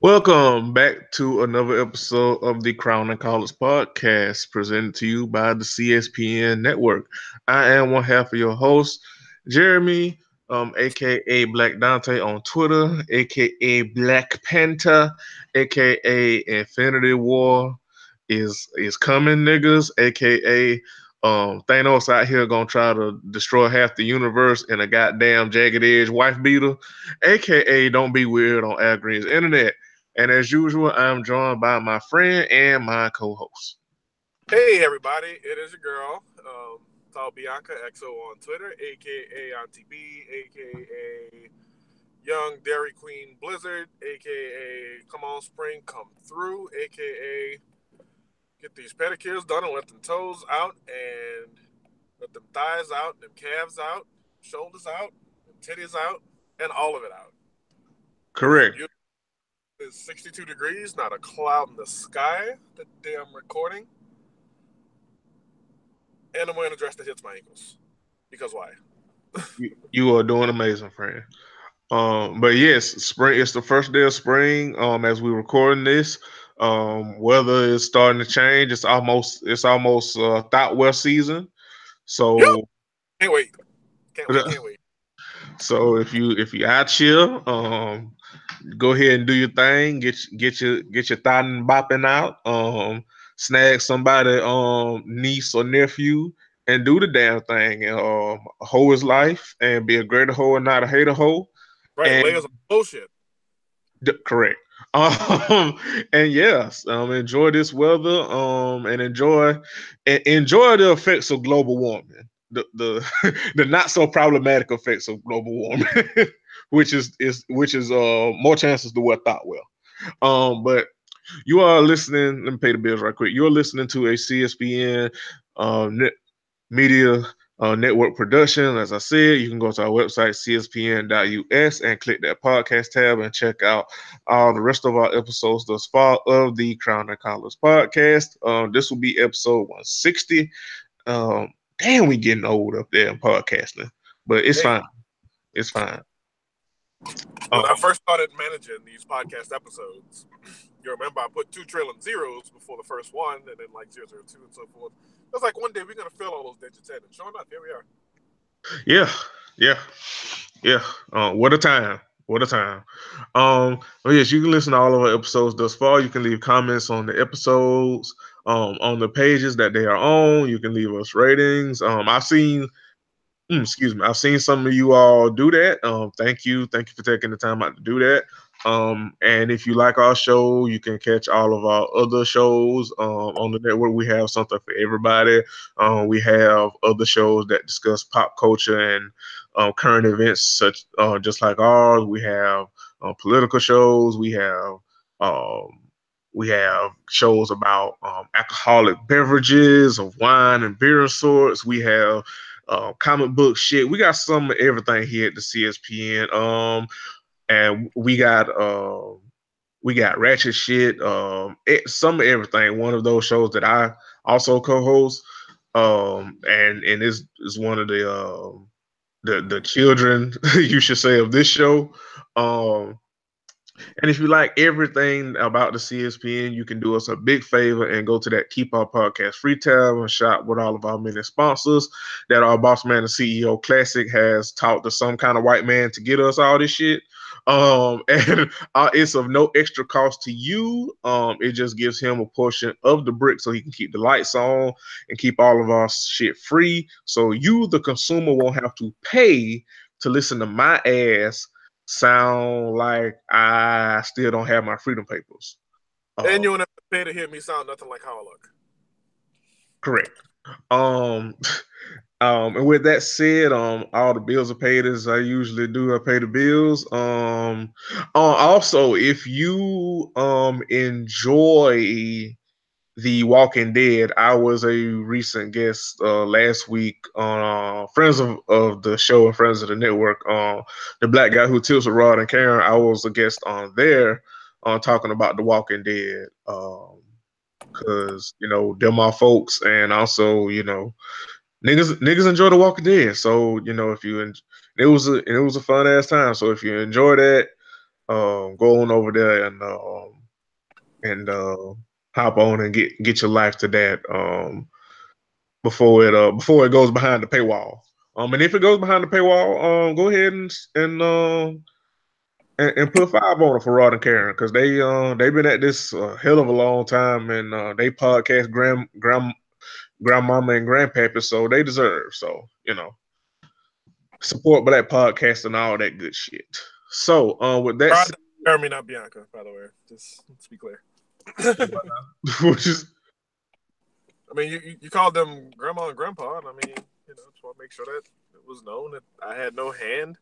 Welcome back to another episode of the Crown and College podcast presented to you by the CSPN Network. I am one half of your host, Jeremy, aka Black Dante on Twitter, aka Black Panther, aka Infinity War is coming, niggas, aka Thanos out here gonna try to destroy half the universe in a goddamn jagged edge wife beater, aka Don't Be Weird on Al Green's internet. And as usual, I'm joined by my friend and my co-host. Hey everybody, it is your girl, Tall Bianca XO on Twitter, aka Auntie B, aka Young Dairy Queen Blizzard, aka Come On Spring Come Through, aka Get these pedicures done and let them toes out and let them thighs out, them calves out, shoulders out, them titties out, and all of it out. Correct. It's 62 degrees, not a cloud in the sky the day I'm recording. And I'm wearing a dress that hits my ankles. Because why? You are doing amazing, friend. But yes, spring. It's the first day of spring. As we recording this, weather is starting to change. It's almost thought well season. So Yep. Can't wait. Can't wait. So if you out here, go ahead and do your thing. Get your thought and bopping out. Snag somebody, niece or nephew, and do the damn thing. And hoe his life and be a greater hoe and not a hater hoe. Right, And layers of bullshit. correct. And yes, enjoy this weather. And enjoy the effects of global warming. The the not so problematic effects of global warming, which is more chances to wear thought well. But you are listening. Let me pay the bills right quick. You're listening to a CSPN media network production. As I said, you can go to our website, cspn.us, and click that podcast tab and check out all the rest of our episodes thus far of the Crown and College podcast. This will be episode 160. Damn, we getting old up there in podcasting, but it's fine. It's fine. When I first started managing these podcast episodes, you remember I put 2 trillion zeros before the first one, and then like 002 and so forth. It was like one day we're going to fill all those digits in, and sure enough, here we are. Yeah. What a time. What a time. Yes, you can listen to all of our episodes thus far. You can leave comments on the episodes, on the pages that they are on. You can leave us ratings. I've seen some of you all do that. Thank you for taking the time out to do that. And if you like our show, you can catch all of our other shows on the network. We have something for everybody. We have other shows that discuss pop culture and current events, such just like ours. We have political shows. We have shows about alcoholic beverages, of wine and beer and sorts. We have comic book shit. We got some of everything here at the CSPN. And we got ratchet shit. Some of everything. One of those shows that I also co-host. And is one of the children, you should say, of this show. And if you like everything about the CSPN, you can do us a big favor and go to that Keep Our Podcast Free tab and shop with all of our many sponsors that our Boss Man and CEO Classic has taught to some kind of white man to get us all this shit. And it's of no extra cost to you. It just gives him a portion of the brick so he can keep the lights on and keep all of our shit free. So you, the consumer, won't have to pay to listen to my ass sound like I still don't have my freedom papers. And you don't have to pay to hear me sound nothing like how I look. Correct. And with that said, all the bills are paid as I usually do. I pay the bills. Also, if you enjoy The Walking Dead, I was a recent guest last week on Friends of the show and Friends of the Network. The black guy who tilts with Rod and Karen, I was a guest on there talking about The Walking Dead. Because, they're my folks, and also, niggas enjoy The Walking Dead. So, if you it was a fun ass time. So if you enjoy that, go on over there and hop on and get your life to that before it goes behind the paywall. And if it goes behind the paywall, go ahead and put 5 on it for Rod and Karen because they've been at this hell of a long time and they podcast grandmama and grandpappy, so they deserve. So support black podcast and all that good shit. So with that said, Jeremy, not Bianca, by the way. Just let's be clear. which is, I mean, you called them grandma and grandpa, and I mean, just want to make sure that it was known that I had no hand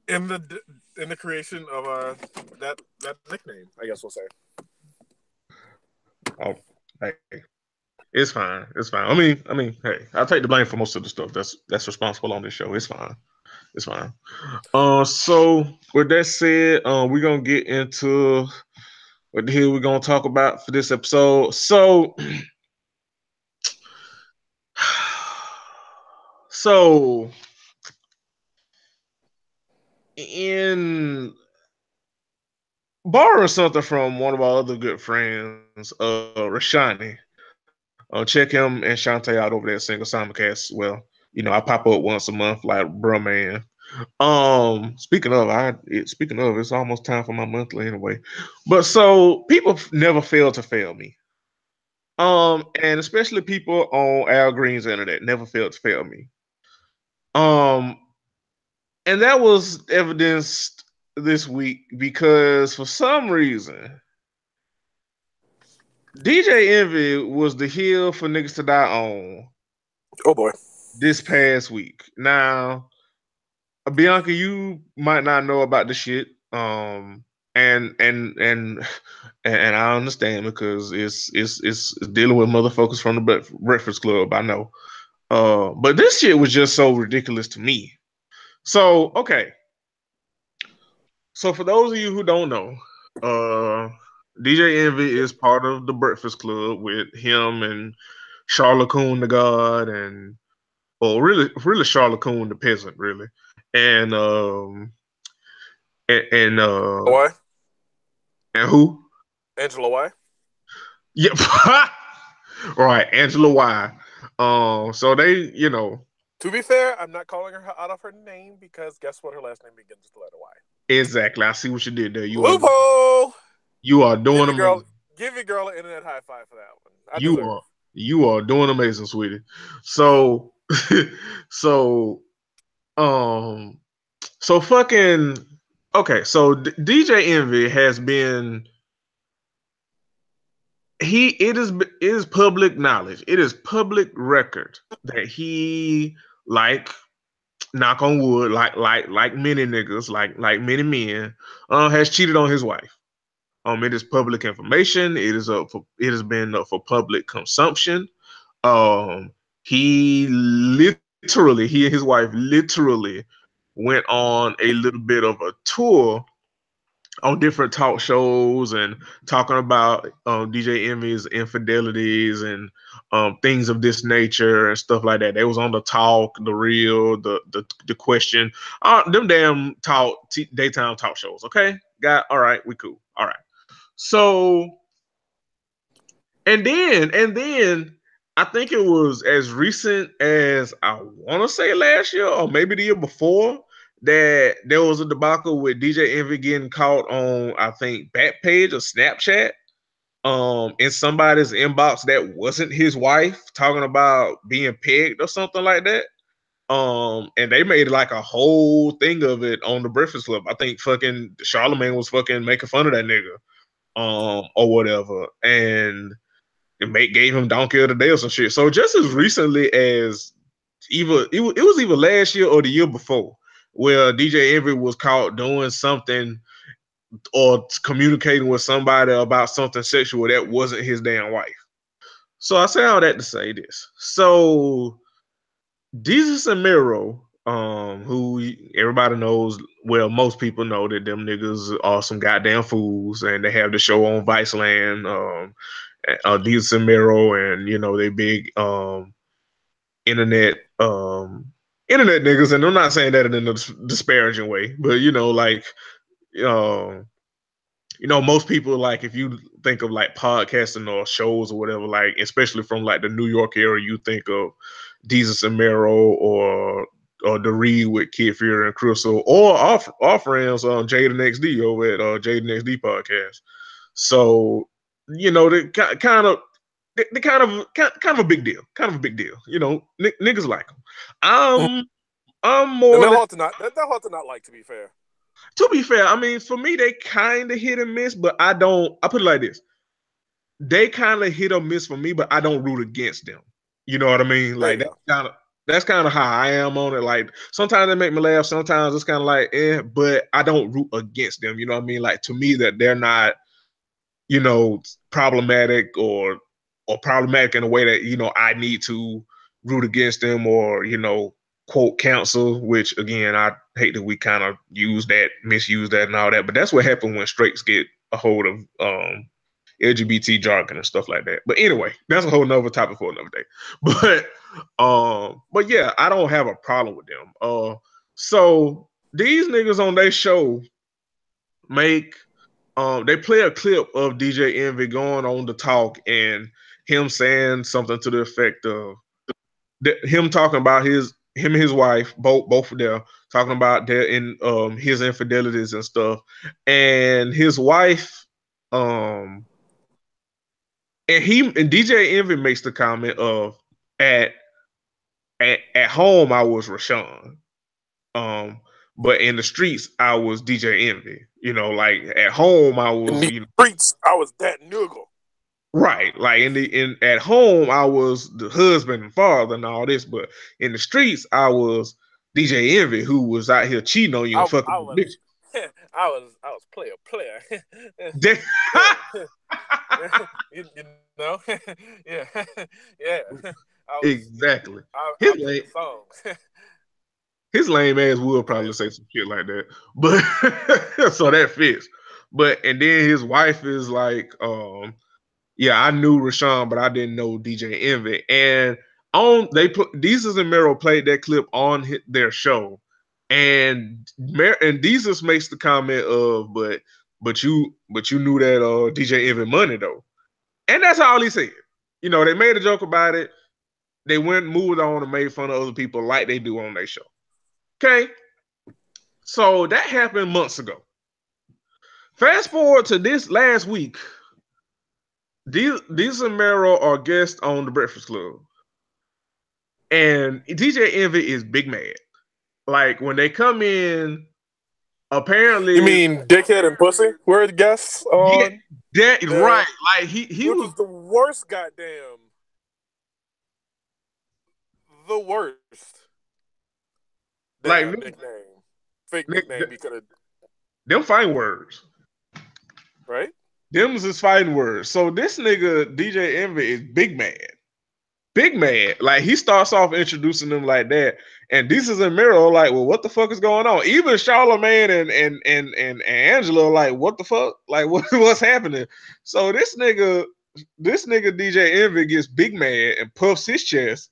in the creation of that nickname. I guess we'll say. Oh, hey, it's fine. It's fine. I mean, hey, I'll take the blame for most of the stuff that's responsible on this show. It's fine. It's fine. So with that said, we're gonna get into what the hell we're gonna talk about for this episode. So, in borrowing something from one of our other good friends, Rashani. Check him and Shantae out over there at Single Simulcast. Well, I pop up once a month like bruh man. Speaking of, it's almost time for my monthly anyway. But so people never fail to fail me. And especially people on Al Green's internet never failed to fail me. And that was evidenced this week because for some reason DJ Envy was the heel for niggas to die on. Oh boy. This past week. Now, Bianca, you might not know about the shit. And I understand because it's dealing with motherfuckers from the Breakfast Club. I know. But this shit was just so ridiculous to me. So, okay. So for those of you who don't know, DJ Envy is part of the Breakfast Club with him and Charlotte Coon the God and really Charlotte Coon the peasant, really. And Why? And who? Angela Y. Yep. Right, Angela Y. So they, To be fair, I'm not calling her out of her name because guess what? Her last name begins with the letter Y. Exactly. I see what you did there. Loophole. You are doing amazing. Give your girl an internet high five for that one. You are doing amazing, sweetie. So so fucking okay. So DJ Envy has been. It is public knowledge. It is public record that he, like, knock on wood, like many niggas, like many men, has cheated on his wife. It is public information. It has been up for public consumption. He and his wife literally went on a little bit of a tour on different talk shows and talking about DJ Envy's infidelities and things of this nature and stuff like that. They was on the talk, the real, the question, them damn daytime talk shows. Okay, all right, we cool. All right. So, and then I think it was as recent as I want to say last year or maybe the year before that there was a debacle with DJ Envy getting caught on, I think, Backpage or Snapchat, in somebody's inbox that wasn't his wife, talking about being pegged or something like that. And they made like a whole thing of it on the Breakfast Club. I think fucking Charlamagne was fucking making fun of that nigga, or whatever, and it gave him Donkey of the Day or some shit. So just as recently as it was either last year or the year before, where DJ Envy was caught doing something or communicating with somebody about something sexual that wasn't his damn wife. So I say all that to say this. So Desus and Mero, who everybody knows, well, most people know that them niggas are some goddamn fools, and they have the show on Viceland, Desus and Mero, and they big internet niggas, and I'm not saying that in a disparaging way, but like most people, like, if you think of like podcasting or shows or whatever, like especially from like the New York area, you think of Jesus and Mero or the Reed with Kid Fury and Crystal, or our friends on Jaden XD over at Jaden XD podcast. So they kind of they kind of a big deal, niggas like them. I'm more. And they're hard to not like, to be fair. To be fair, I mean, for me, they kind of hit and miss, but I put it like this. They kind of hit or miss for me, but I don't root against them. You know what I mean? Like, that's kind of how I am on it. Like, sometimes they make me laugh. Sometimes it's kind of like, but I don't root against them. You know what I mean? Like, to me, that they're not, problematic or problematic in a way that, I need to root against them or, quote counsel, which again, I hate that we kind of misuse that and all that, but that's what happened when straights get a hold of LGBT jargon and stuff like that. But anyway, that's a whole nother topic for another day. But yeah, I don't have a problem with them. So these niggas on their show they play a clip of DJ Envy going on the talk and him saying something to the effect of him talking about him and his wife, both of them, talking about his infidelities and stuff. And his wife, and DJ Envy makes the comment of at home I was Rashawn. But in the streets I was DJ Envy. Like at home I was in the streets I was that nigga. Right, like at home I was the husband and father and all this, but in the streets I was DJ Envy, who was out here cheating on you and fucking bitch. I was player. you know, yeah. Exactly. His lame ass will probably say some shit like that, but so that fits. But and then his wife is like, yeah, I knew Rashawn, but I didn't know DJ Envy. And Desus and Mero played that clip on their show, and Desus makes the comment of, but you knew that DJ Envy money though, and that's all he said. They made a joke about it. They moved on and made fun of other people like they do on their show. Okay, so that happened months ago. Fast forward to this last week. Desus and Mero are guests on The Breakfast Club. And DJ Envy is big mad. Like, when they come in, apparently... You mean Dickhead and Pussy were the guests on? Yeah, right. Like, he was the worst goddamn... The worst. Like, nickname. Fake nickname he could have... Them fighting words. Right? Them's his fighting words. So this nigga, DJ Envy, is big mad. Big mad. Like, he starts off introducing them like that. And Desus and Mero like, well, what the fuck is going on? Even Charlamagne and Angela like, what the fuck? Like, what's happening? So this nigga DJ Envy gets big mad and puffs his chest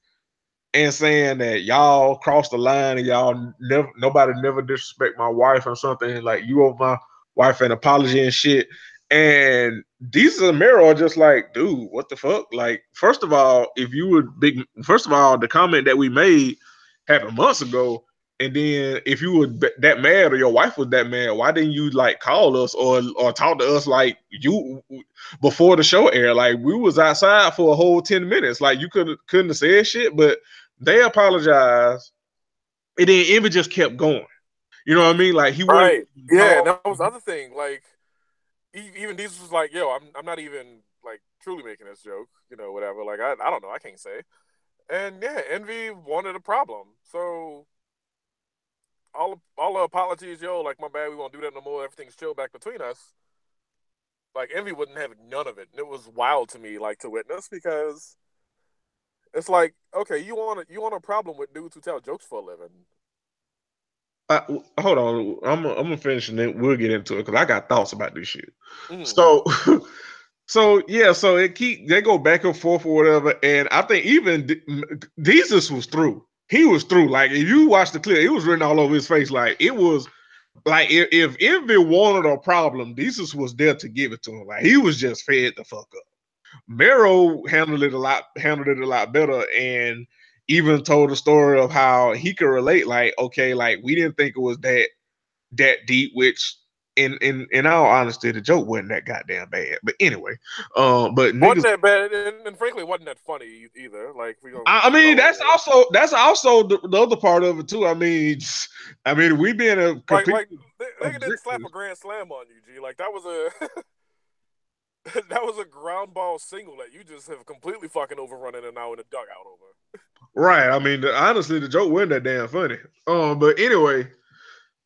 and saying that y'all crossed the line and nobody never disrespect my wife or something. Like, you owe my wife an apology and shit. And Desus and Mero are just like, dude, what the fuck? Like, first of all, the comment that we made happened months ago. And then if you were that mad or your wife was that mad, why didn't you like call us or talk to us like you before the show aired? Like, we was outside for a whole 10 minutes. Like, you couldn't have said shit, but they apologized. And then Envy just kept going. You know what I mean? Like, he right. Yeah, that was the other thing. Like, even Desus was like, yo, I'm not even like truly making this joke, whatever. Like, I don't know, I can't say. And yeah, Envy wanted a problem. So all the apologies, yo, like, my bad, we won't do that no more. Everything's chill back between us. Like, Envy wouldn't have none of it. And it was wild to me, like, to witness, because it's like, okay, you want a problem with dudes who tell jokes for a living. Hold on, I'm gonna finish and then we'll get into it because I got thoughts about this shit. Mm. So they go back and forth or whatever, and I think even Desus was through. He was through. Like, if you watch the clip, it was written all over his face. Like, it was Like if Envy wanted a problem, Desus was there to give it to him. Like he was just fed the fuck up. Mero handled it a lot better, and even told the story of how he could relate. Like, okay, like we didn't think it was that deep, which in all honesty, the joke wasn't that goddamn bad. But anyway, but wasn't niggas, that bad, and frankly, wasn't that funny either. Like we gonna I keep it mean, all that's real. also the other part of it too. I mean, we being a complete Like they didn't slap a grand slam on you, G. Like that was a that was a ground ball single that you just have completely fucking overrun and now in the dugout over. right. I mean, honestly, the joke wasn't that damn funny. But anyway,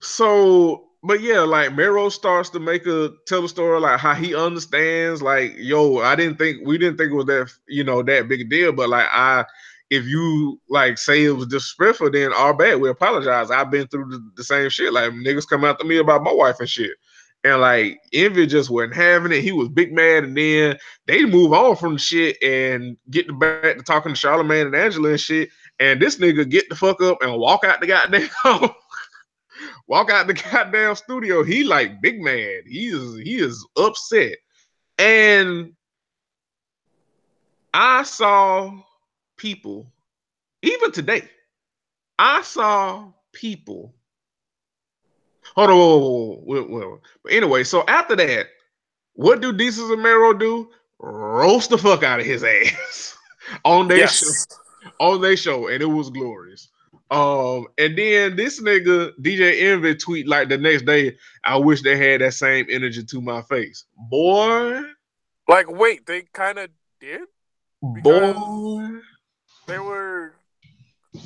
so, but yeah, like Mero starts to tell the story like how he understands. Like, yo, we didn't think it was that that big a deal. But like, if you like say it was disrespectful, then our bad. We apologize. I've been through the same shit. Like niggas come after me about my wife and shit. And like Envy just wasn't having it. He was big mad, and then they move on from the shit and get back to talking to Charlamagne and Angela and shit. And this nigga get the fuck up and walk out the goddamn walk out the goddamn studio. He like big man. He is upset. And I saw people, even today, I saw people. Hold on, whoa. But anyway, so after that, what do Desus and Mero do? Roast the fuck out of his ass on their show. Yes. On their show, and it was glorious. And then this nigga DJ Envy tweet like the next day, I wish they had that same energy to my face. Boy. Like wait, they kind of did because Boy. they were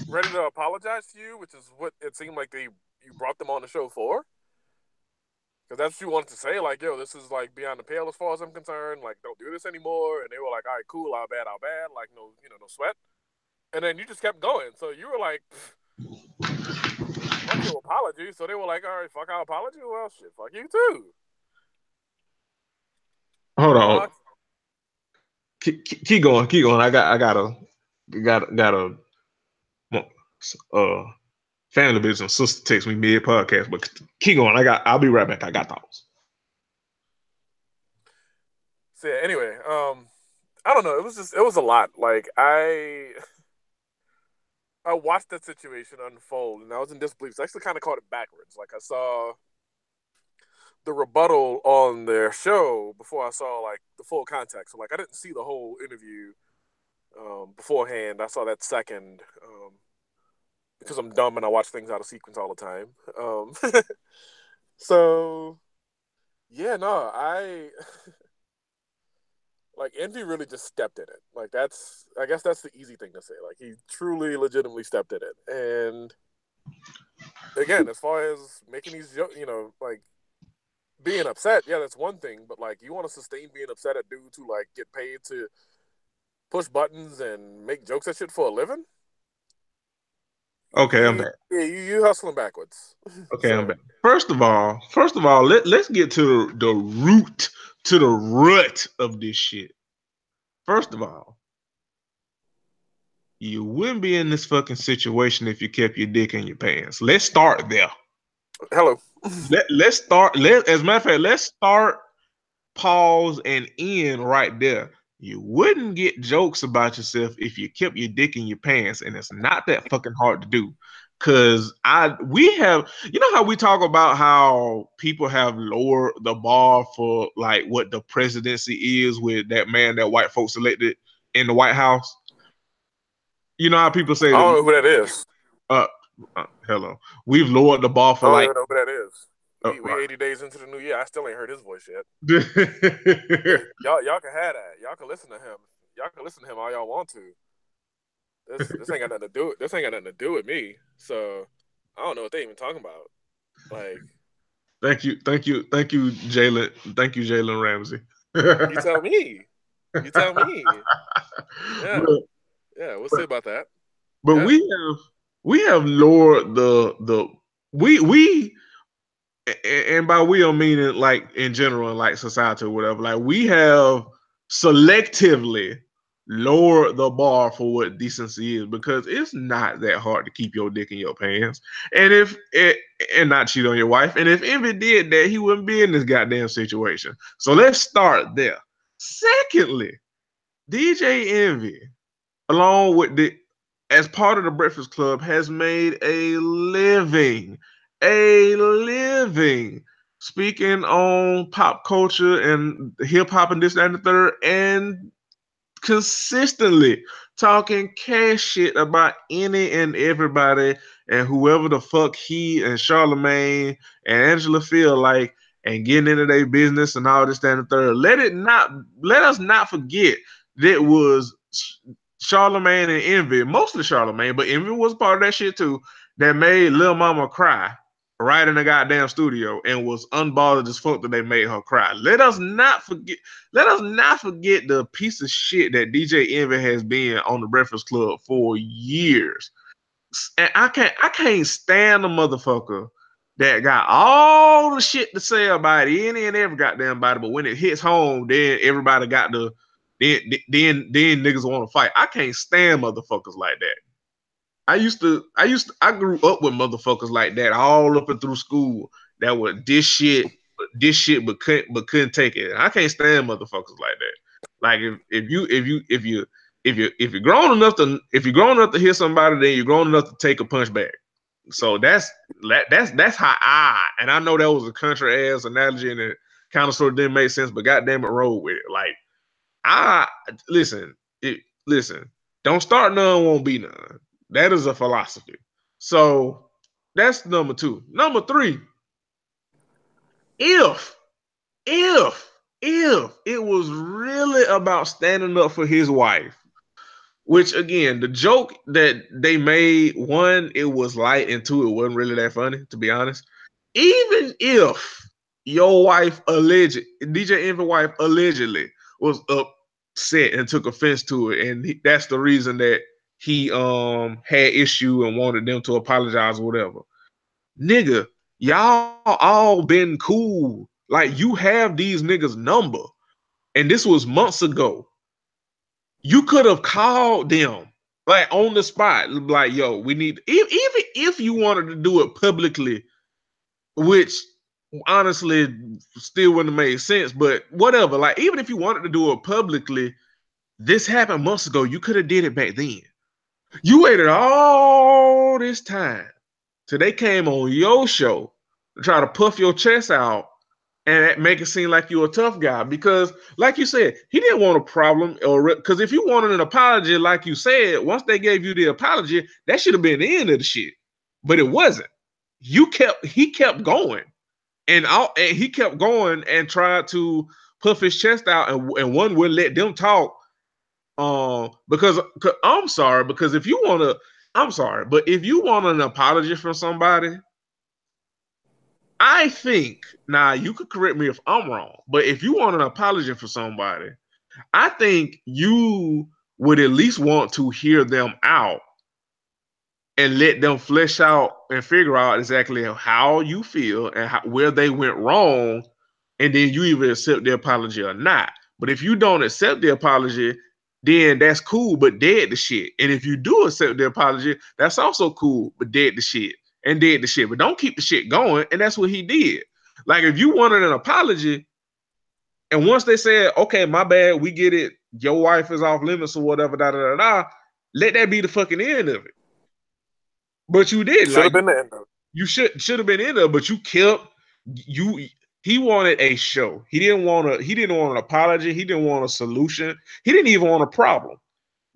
ready to apologize to you, which is what it seemed like you brought them on the show for. Because that's what you wanted to say, like, yo, this is like beyond the pale as far as I'm concerned. Like, don't do this anymore. And they were like, all right, cool, our bad. Like, no, no sweat. And then you just kept going. So you were like, fuck your apology. So they were like, all right, fuck our apology. Well, shit, fuck you too. Hold on. Keep going. I got a family business. Sister text me mid podcast, but keep going. I'll be right back. I got thoughts. So yeah, anyway, I don't know. It was a lot. Like I watched that situation unfold, and I was in disbelief. So I actually kind of caught it backwards. Like I saw the rebuttal on their show before I saw like the full context. So like I didn't see the whole interview beforehand. I saw that second because I'm dumb and I watch things out of sequence all the time. So yeah, no, I like Envy really just stepped in it. Like I guess that's the easy thing to say. Like he truly, legitimately stepped in it. And again, as far as making these, like being upset, yeah, that's one thing. But like, you want to sustain being upset at dudes who like get paid to push buttons and make jokes at shit for a living? Okay, I'm back. Yeah, you hustling backwards. Okay, so. I'm back. First of all, let's get to the root, to the rut of this shit. First of all, you wouldn't be in this fucking situation if you kept your dick in your pants. Let's start there. Hello. Let's start. As a matter of fact, let's start, pause, and end right there. You wouldn't get jokes about yourself if you kept your dick in your pants, and it's not that fucking hard to do. Cause we have, how we talk about how people have lowered the bar for like what the presidency is with that man that white folks elected in the White House. You know how people say, I don't know who that is. Hello, we've lowered the bar for I don't even know who that is. We 80 days into the new year. I still ain't heard his voice yet. y'all can have that. Y'all can listen to him. Y'all can listen to him all y'all want to. This ain't got nothing to do. This ain't got nothing to do with me. So I don't know what they even talking about. Like, thank you, Jalen. Thank you, Jalen Ramsey. You tell me. Yeah. We'll see about that. But yeah. we have lowered we and by we don't mean it like in general, like society or whatever. Like we have selectively lower the bar for what decency is, because it's not that hard to keep your dick in your pants. And if it and not cheat on your wife. And if Envy did that, he wouldn't be in this goddamn situation. So let's start there. Secondly, DJ Envy, along with the as part of the Breakfast Club, has made a living speaking on pop culture and hip hop and this, that, and the third, and consistently talking cash shit about any and everybody and whoever the fuck he and Charlemagne and Angela feel like, and getting into their business and all this, that, and the third. Let us not forget that it was Charlemagne and Envy, mostly Charlemagne, but Envy was part of that shit too, that made Lil Mama cry right in the goddamn studio and was unbothered as fuck that they made her cry. Let us not forget the piece of shit that DJ Envy has been on the Breakfast Club for years. And I can't stand the motherfucker that got all the shit to say about any and every goddamn body, but when it hits home, then everybody got the then niggas want to fight. I can't stand motherfuckers like that. I grew up with motherfuckers like that all up and through school that were this shit, but couldn't take it. I can't stand motherfuckers like that. Like if you're grown enough to hear somebody, then you're grown enough to take a punch back. So that's how and I know that was a country ass analogy and it kind of sort of didn't make sense, but goddamn it, roll with it. Like listen, don't start none, won't be none. That is a philosophy. So that's number 2. Number 3, if it was really about standing up for his wife, which again, the joke that they made, one, it was light, and 2, it wasn't really that funny, to be honest. Even if your wife DJ Envy wife allegedly was upset and took offense to it, and that's the reason that he had issue and wanted them to apologize or whatever. Nigga, y'all all been cool. Like, you have these niggas' number. And this was months ago. You could have called them like on the spot, like, yo, we need, even if you wanted to do it publicly, which honestly still wouldn't have made sense, but whatever. Like, even if you wanted to do it publicly, this happened months ago. You could have did it back then. You waited all this time till they came on your show to try to puff your chest out and make it seem like you're a tough guy. Because, like you said, he didn't want a problem, or because if you wanted an apology, like you said, once they gave you the apology, that should have been the end of the shit. But it wasn't. He kept going, and he kept going and tried to puff his chest out, and one wouldn't let them talk. Because I'm sorry, because if you want to, I'm sorry, but if you want an apology from somebody, I think, now you could correct me if I'm wrong, but if you want an apology for somebody, I think you would at least want to hear them out and let them flesh out and figure out exactly how you feel and where they went wrong, and then you either accept the apology or not. But if you don't accept the apology, then that's cool, but dead the shit. And if you do accept the apology, that's also cool, but dead the shit. And dead the shit. But don't keep the shit going. And that's what he did. Like, if you wanted an apology, and once they said, okay, my bad, we get it, your wife is off limits or whatever, let that be the fucking end of it. But you did. Should have been the end of it. You should have been in there, but you kept he wanted a show. He didn't want an apology. He didn't want a solution. He didn't even want a problem.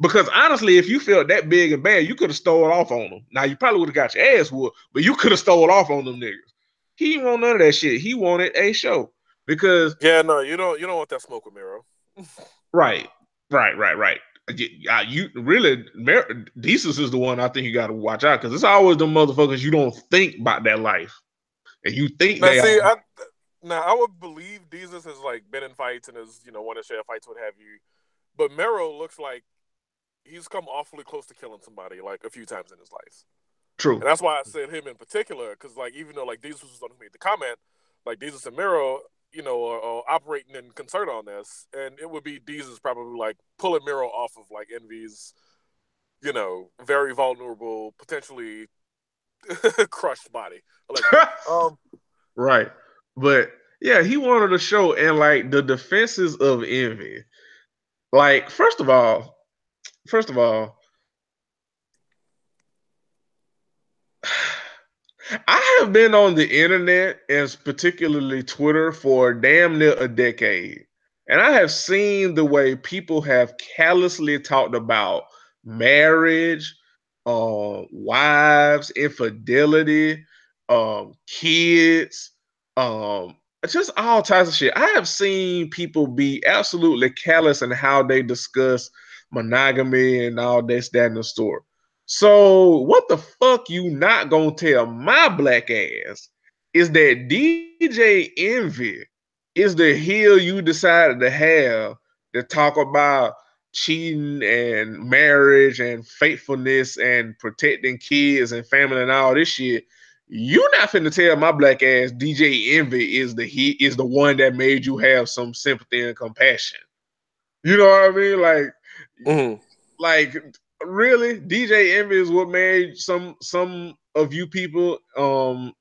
Because honestly, if you felt that big and bad, you could have stole off on them. Now, you probably would have got your ass whooped, but you could have stole off on them niggas. He didn't want none of that shit. He wanted a show. Because you don't want that smoke with Mero. Right. You really, Desus is the one I think you got to watch out, because it's always the motherfuckers you don't think about that life. And you think I would believe Jesus has like been in fights and is want to share fights, what have you. But Mero looks like he's come awfully close to killing somebody like a few times in his life. True. And that's why I said him in particular, because like even though like Jesus was the one who made the comment, like Jesus and Mero, or operating in concern on this, and it would be Deezus probably like pulling Miro off of like Envy's, very vulnerable, potentially crushed body. Right. But yeah, he wanted a show, and like the defenses of Envy. Like, first of all, I have been on the internet, and particularly Twitter, for damn near a decade. And I have seen the way people have callously talked about marriage, wives, infidelity, kids, um, just all types of shit. I have seen people be absolutely callous in how they discuss monogamy and all this, that, and the story. So what the fuck you not gonna tell my black ass is that DJ Envy is the heel you decided to have to talk about cheating and marriage and faithfulness and protecting kids and family and all this shit. You not finna tell my black ass DJ Envy is the one that made you have some sympathy and compassion. You know what I mean? Like really, DJ Envy is what made some of you people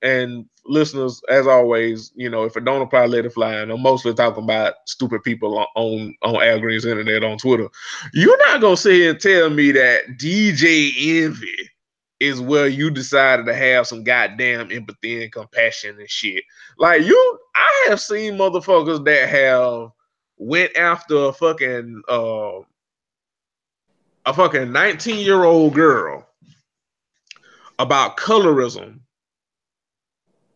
and listeners, as always, if it don't apply, let it fly. And I'm mostly talking about stupid people on Al Green's internet on Twitter. You're not gonna sit here and tell me that DJ Envy is where you decided to have some goddamn empathy and compassion and shit. Like I have seen motherfuckers that have went after a fucking 19-year-old girl about colorism.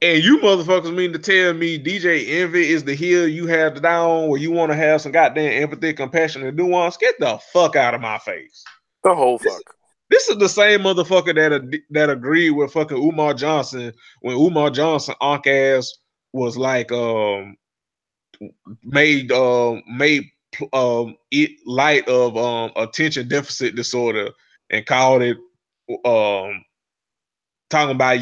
And you motherfuckers mean to tell me DJ Envy is the hill you have down where you want to have some goddamn empathy, compassion, and nuance? Get the fuck out of my face. The whole fuck. This is the same motherfucker that agreed with fucking Umar Johnson when Umar Johnson unk ass was like made it light of attention deficit disorder and called it talking about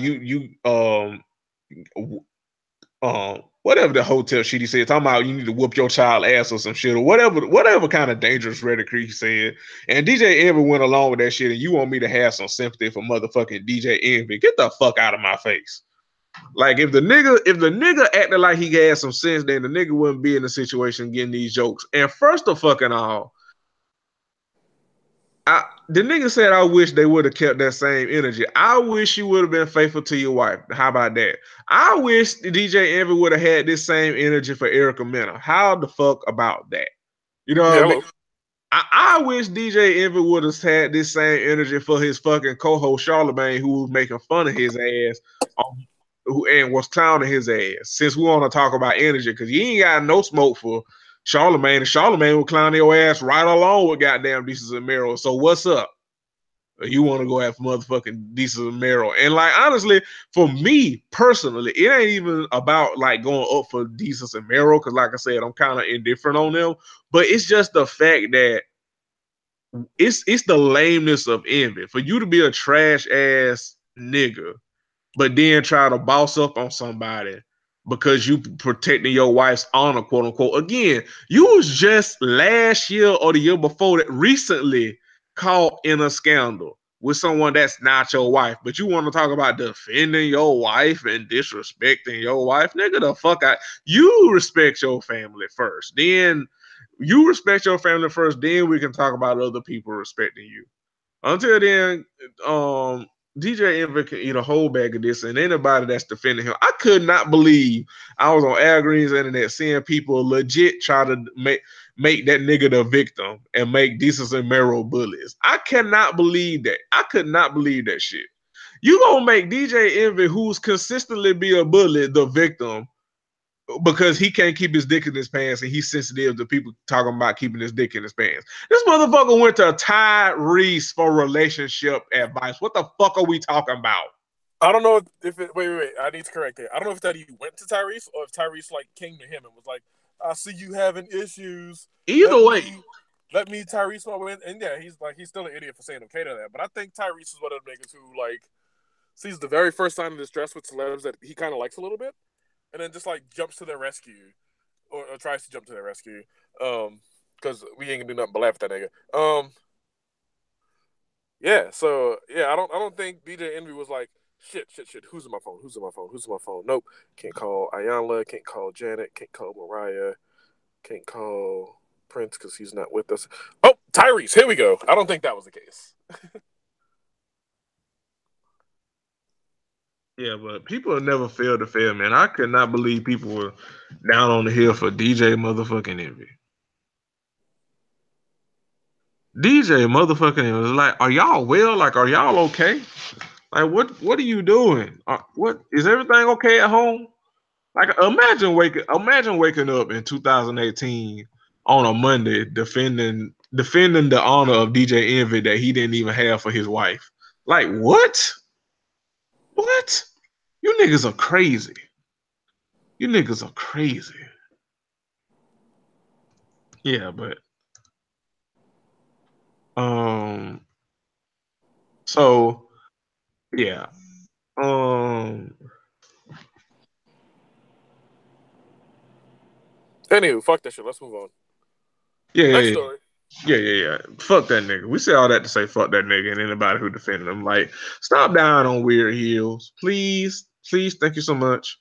whatever the hotel shit he said, talking about you need to whoop your child ass or some shit or whatever kind of dangerous rhetoric he said. And DJ Envy went along with that shit, and you want me to have some sympathy for motherfucking DJ Envy? Get the fuck out of my face. Like if the nigga acted like he had some sense, then the nigga wouldn't be in the situation getting these jokes. And first of fucking all, the nigga said, I wish they would have kept that same energy. I wish you would have been faithful to your wife. How about that? I wish DJ Envy would have had this same energy for Erica Mena. How the fuck about that? You know what I mean? I wish DJ Envy would have had this same energy for his fucking co-host Charlemagne, who was making fun of his ass and was clowning his ass. Since we want to talk about energy, because you ain't got no smoke for Charlemagne, and Charlemagne will clown your ass right along with goddamn Desus and Mero. So what's up? You want to go after motherfucking Desus and Mero? And like honestly, for me personally, it ain't even about like going up for Desus and Mero, because like I said, I'm kind of indifferent on them. But it's just the fact that it's the lameness of Envy. For you to be a trash ass nigga, but then try to boss up on somebody because you protecting your wife's honor, quote unquote. Again, you was just last year or the year before that recently caught in a scandal with someone that's not your wife, but you want to talk about defending your wife and disrespecting your wife. Nigga, the fuck out. You respect your family first. Then you respect your family first, then we can talk about other people respecting you. Until then, DJ Envy can eat a whole bag of this, and anybody that's defending him, I could not believe I was on Al Green's internet seeing people legit try to make that nigga the victim and make Desus and Mero bullies. I cannot believe that. I could not believe that shit. You gonna make DJ Envy, who's consistently be a bully, the victim because he can't keep his dick in his pants and he's sensitive to people talking about keeping his dick in his pants. This motherfucker went to Tyrese for relationship advice. What the fuck are we talking about? I don't know if it. Wait. I need to correct it. I don't know if that he went to Tyrese or if Tyrese like came to him and was like, "I see you having issues. Either way, let me Tyrese my way." And yeah, he's still an idiot for saying okay to that. But I think Tyrese is one of the niggas who like sees the very first sign of distress with celebs that he kind of likes a little bit, and then just like jumps to their rescue or tries to jump to their rescue. Because we ain't gonna do nothing but laugh at that nigga. Yeah. So yeah, I don't think DJ Envy was like shit. Who's on my phone? Who's on my phone? Who's on my phone? Nope. Can't call Ayanla. Can't call Janet. Can't call Mariah. Can't call Prince because he's not with us. Oh, Tyrese. Here we go. I don't think that was the case. Yeah, but people never fail to fail, man. I could not believe people were down on the hill for DJ motherfucking Envy. DJ motherfucking Envy. Like, are y'all well? Like, are y'all okay? Like, what are you doing? What is everything okay at home? Like, imagine waking up in 2018 on a Monday defending the honor of DJ Envy that he didn't even have for his wife. Like, what? What? You niggas are crazy. You niggas are crazy. Yeah, but so yeah. Anywho, fuck that shit. Let's move on. Yeah, Next story. Yeah. Fuck that nigga. We say all that to say fuck that nigga and anybody who defended him. Like, stop dying on weird heels. Please. Thank you so much.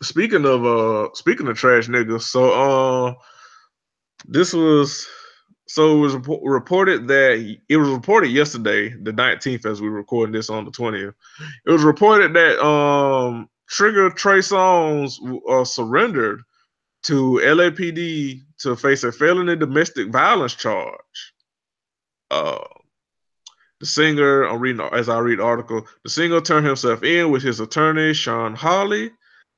Speaking of trash niggas, so this was so it was reported that it was reported yesterday, the 19th, as we were recording this on the 20th. It was reported that Trigger Trey Songz surrendered to LAPD to face a felony domestic violence charge. The singer, I read the article, the singer turned himself in with his attorney, Sean Hawley,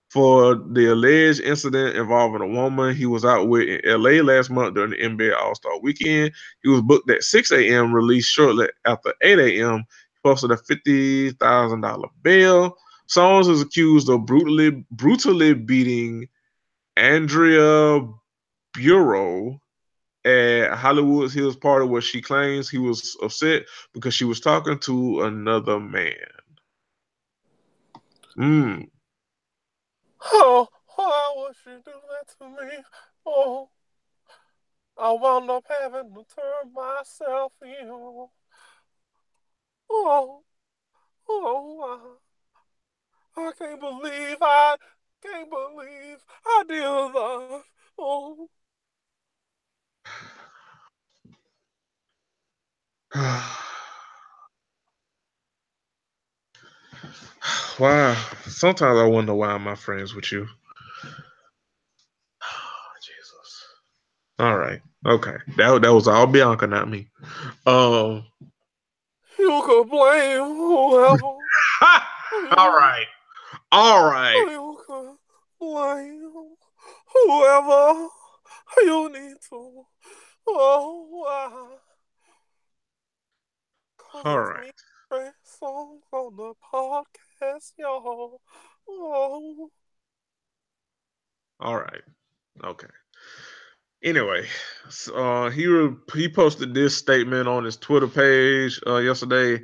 for the alleged incident involving a woman he was out with in LA last month during the NBA All-Star weekend. He was booked at 6 a.m., released shortly after 8 a.m. He posted a $50,000 bail. Songz is accused of brutally beating Andrea Bureau at Hollywood Hills party where she claims he was upset because she was talking to another man. Oh, why would she do that to me? Oh, I wound up having to turn myself in. Oh, I can't believe I did that. Oh. Wow. Sometimes I wonder why I'm not friends with you. Jesus. All right. Okay. That was all Bianca, not me. You could blame whoever. All right. You could blame whoever you need to. Oh, all right. Me, Trey Songz on the podcast, y'all. Oh. All right. Okay. Anyway, he posted this statement on his Twitter page yesterday.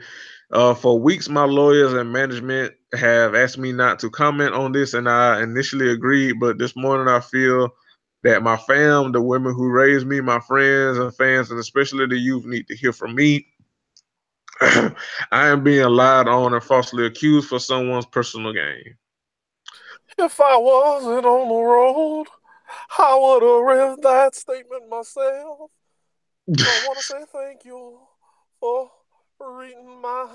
For weeks, my lawyers and management have asked me not to comment on this, and I initially agreed. But this morning, I feel that my fam, the women who raised me, my friends and fans, and especially the youth, need to hear from me. I am being lied on and falsely accused for someone's personal gain. If I wasn't on the road, I would have read that statement myself. I want to say thank you for reading my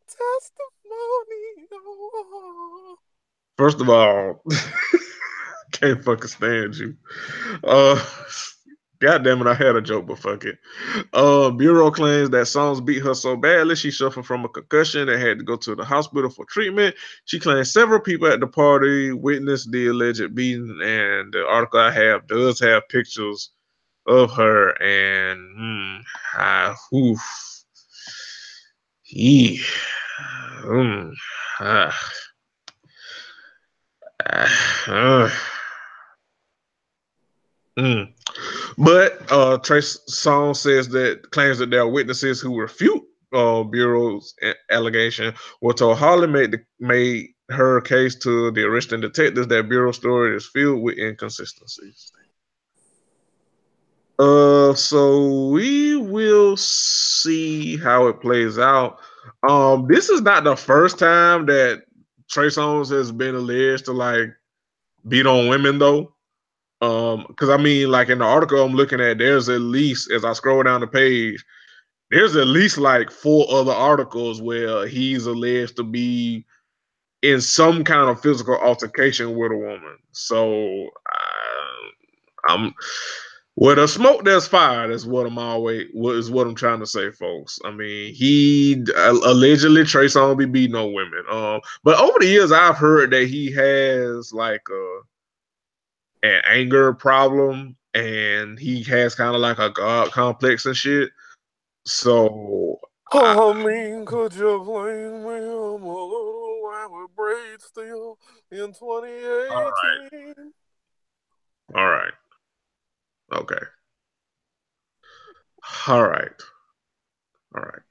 testimony. First of all, can't fucking stand you. God damn it, I had a joke, but fuck it. Bureau claims that Songz beat her so badly she suffered from a concussion and had to go to the hospital for treatment. She claims several people at the party witnessed the alleged beating, and the article I have does have pictures of her. And oof, But Trey Songz claims that there are witnesses who refute Bureau's allegation. Were told Holly her case to the arresting detectives, that bureau story is filled with inconsistencies. So we will see how it plays out. This is not the first time that Trey Songz has been alleged to like beat on women though. Because I mean, like in the article I'm looking at, there's at least as I scroll down the page, there's at least like 4 other articles where he's alleged to be in some kind of physical altercation with a woman. So I'm where the smoke there's fire. That's what I'm trying to say, folks. I mean, he allegedly Trey Songz be beating on women. But over the years, I've heard that he has like an anger problem, and he has kind of like a god complex and shit. So I mean, could you blame me? I'm a little white with braids still in 2018. all right, okay, all right, all right.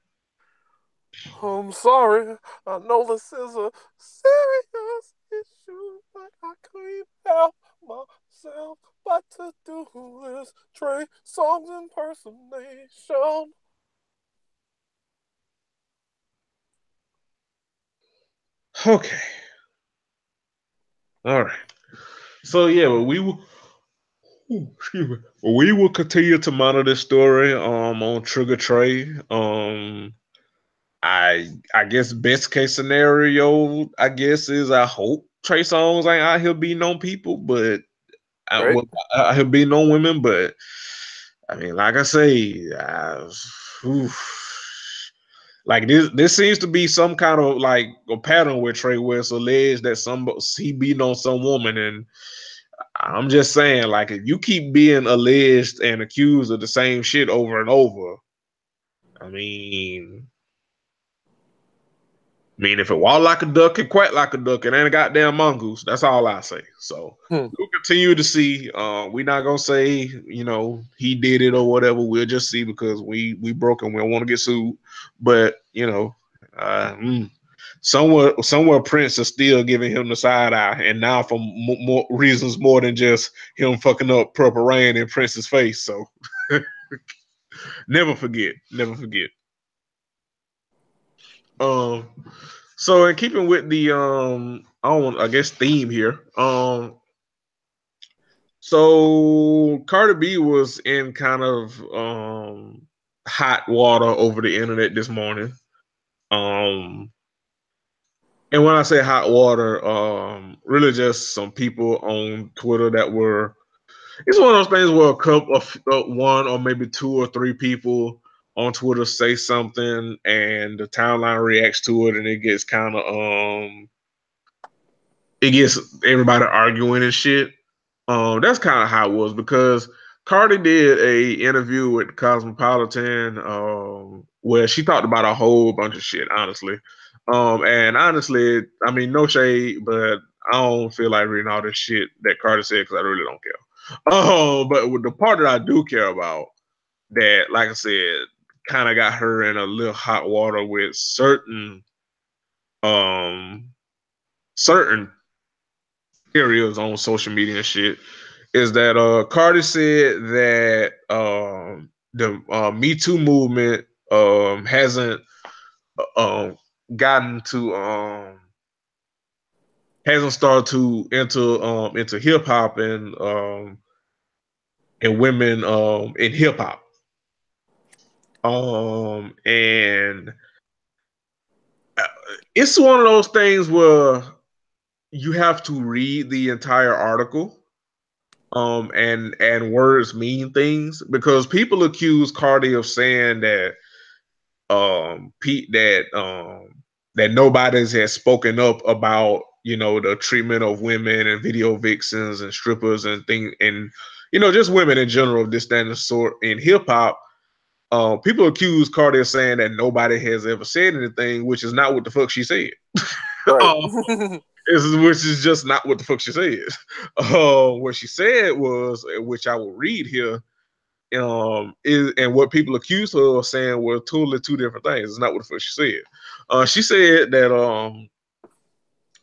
I'm sorry. I know this is a serious issue, but I can't help myself but to do this Trey Songz impersonation. Okay. All right. So yeah, we will continue to monitor this story on Trigger Trey. I guess best case scenario, I guess, is I hope Trey Songz ain't out here beating on people, but Right? out here beating on women, but I mean, like I say, like this seems to be some kind of like a pattern with Trey where it's alleged that he beating on some woman, and I'm just saying, like, if you keep being alleged and accused of the same shit over and over, I mean, if it walk like a duck and quack like a duck, it ain't a goddamn mongoose. That's all I say. So we'll continue to see. We're not gonna say, he did it or whatever. We'll just see because we broken. We don't want to get sued. But uh, somewhere Prince is still giving him the side eye, and now for more reasons more than just him fucking up Purple Rain in Prince's face. So never forget, never forget. So in keeping with the I guess theme here, so Cardi B was in kind of hot water over the internet this morning. And when I say hot water, really just some people on Twitter that were. It's one of those things where a couple of one or maybe 2 or 3 people on Twitter say something, and the timeline reacts to it, and it gets kind of it gets everybody arguing and shit. That's kind of how it was because Cardi did a interview with Cosmopolitan where she talked about a whole bunch of shit, honestly. And honestly, I mean, no shade, but I don't feel like reading all this shit that Cardi said because I really don't care. But with the part that I do care about, that, like I said, kind of got her in a little hot water with um certain areas on social media and shit, is that Cardi said that the Me Too movement hasn't gotten to hasn't started to enter into hip hop and women in hip hop. And it's one of those things where you have to read the entire article and words mean things, because people accuse Cardi of saying that Pete that nobody has spoken up about the treatment of women and video vixens and strippers and things, and just women in general, this that and the sort in hip hop. People accuse Cardi of saying that nobody has ever said anything, which is not what the fuck she said. Right. Which is just not what the fuck she said. What she said was, which I will read here, is, and what people accused her of saying were totally 2 different things. It's not what the fuck she said. She said that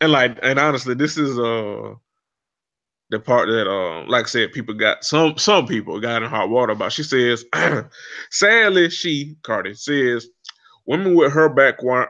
and honestly, this is the part that like I said, people got some people got in hot water about. She says, sadly, Cardi says, women with her background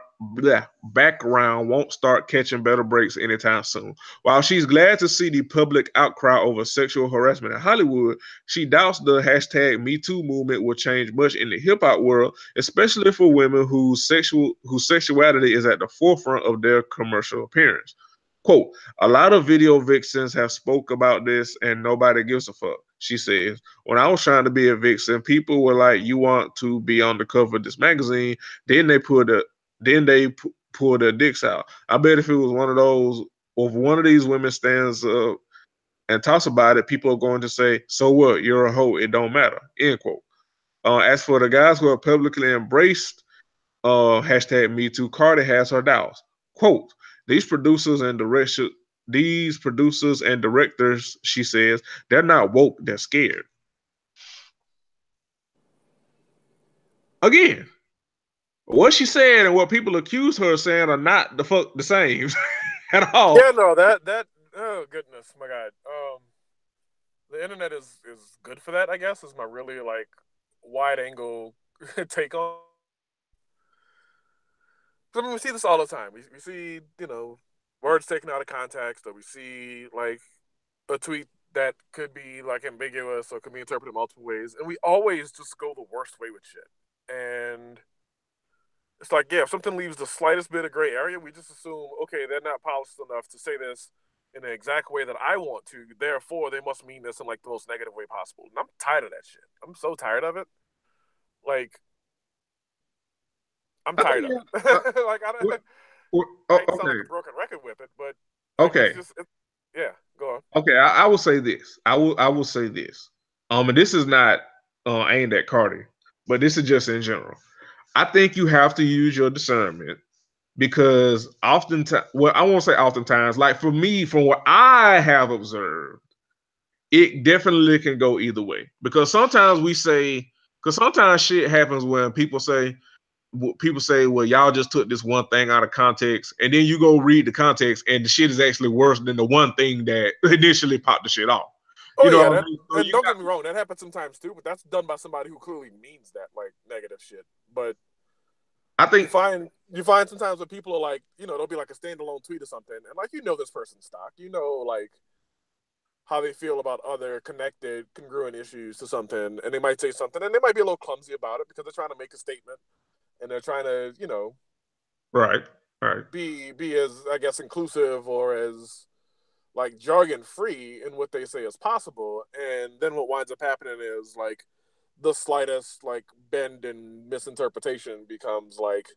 won't start catching better breaks anytime soon. While she's glad to see the public outcry over sexual harassment in Hollywood, she doubts the hashtag Me Too movement will change much in the hip hop world, especially for women whose sexuality is at the forefront of their commercial appearance. Quote, a lot of video vixens have spoke about this and nobody gives a fuck. She says, when I was trying to be a vixen, people were like, you want to be on the cover of this magazine? Then they put a then they pull their dicks out. I bet if it was one of those, or if one of these women stands up and talks about it, people are going to say, so what? You're a hoe. It don't matter. End quote. As for the guys who have publicly embraced hashtag Me Too, Cardi has her doubts. Quote, these producers and directors, she says, they're not woke, they're scared. Again, what she said and what people accuse her of saying are not the same at all. Yeah, no, that oh goodness, my God. The internet is good for that, I guess, is my really like wide angle take on. I mean, we see this all the time. We see, words taken out of context, or we see like a tweet that could be like ambiguous or could be interpreted multiple ways, and we always just go the worst way with shit. And it's like, yeah, if something leaves the slightest bit of gray area, we just assume, okay, they're not polished enough to say this in the exact way that I want to. Therefore, they must mean this in like the most negative way possible. And I'm tired of that shit. I'm so tired of it. Like, I'm tired of it. Like, I hate to sound like a broken record with it, but like, okay. Yeah, go on. Okay, I will say this. I will say this. And this is not aimed at Cardi, but this is just in general. I think you have to use your discernment because oftentimes, well, I won't say oftentimes, like for me, from what I have observed, it definitely can go either way. Because sometimes shit happens when people say, well, y'all just took this one thing out of context, and then you go read the context, and the shit is actually worse than the one thing that initially popped the shit off. Oh, you know, yeah, so and don't get me wrong, that happens sometimes too, but that's done by somebody who clearly means that, like, negative shit. But I think you find sometimes when people are like, there'll be like a standalone tweet or something, and like, this person's stock, like how they feel about other connected, congruent issues to something, and they might say something, and they might be a little clumsy about it because they're trying to make a statement, and they're trying to, right, be as, I guess, inclusive or as like jargon free in what they say is possible. And then what winds up happening is like the slightest like bend and misinterpretation becomes like,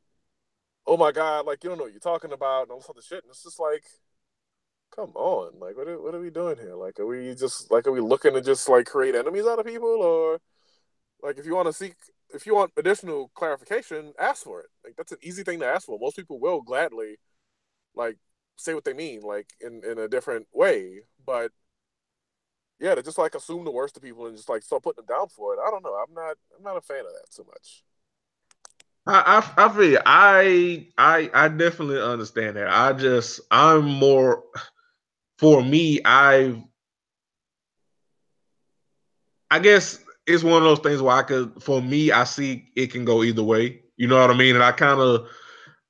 oh my God, like you don't know what you're talking about and all this other shit. And it's just like, come on, like what are we doing here? Like are we looking to just like create enemies out of people? Or like if you want additional clarification, ask for it. Like that's an easy thing to ask for. Most people will gladly like say what they mean, like in a different way. But yeah, to just like assume the worst of people and just like start putting them down for it. I don't know. I'm not a fan of that so much. I feel I definitely understand that. I'm more, for me, I guess it's one of those things where I see it can go either way. You know what I mean? And